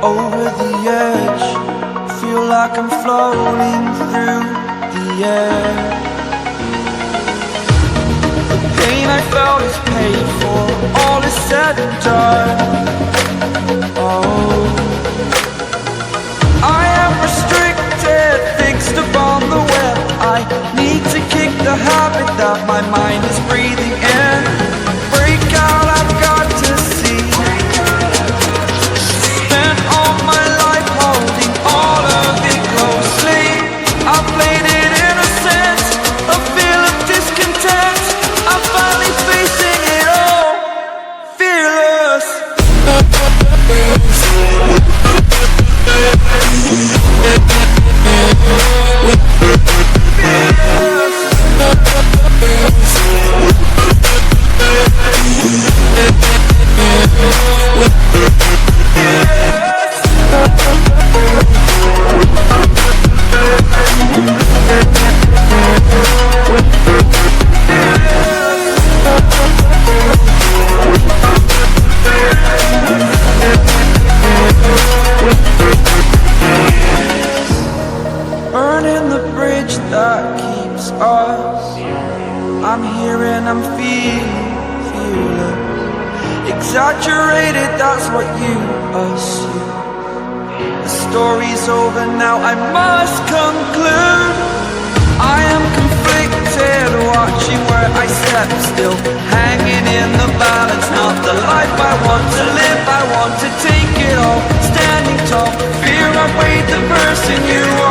over the edge. Feel like I'm floating through the air. The pain I felt is paid for, all is said and done. Oh, I am restricted, fixed upon the web. I need to kick the habit that my mind is breathing in. Break out, I've got to see. Spent all my life holding all of it closely. I played it innocent, a feel of discontent. I'm finally facing it all, fearless. Burning the bridge that keeps us. I'm here and I'm feeling exaggerated, that's what you assume. The story's over now, I must conclude. I am conflicted, watching where I step still, hanging in the balance. Not the life I want to live, I want to take it all. Standing tall, fear I've weighed the person you are.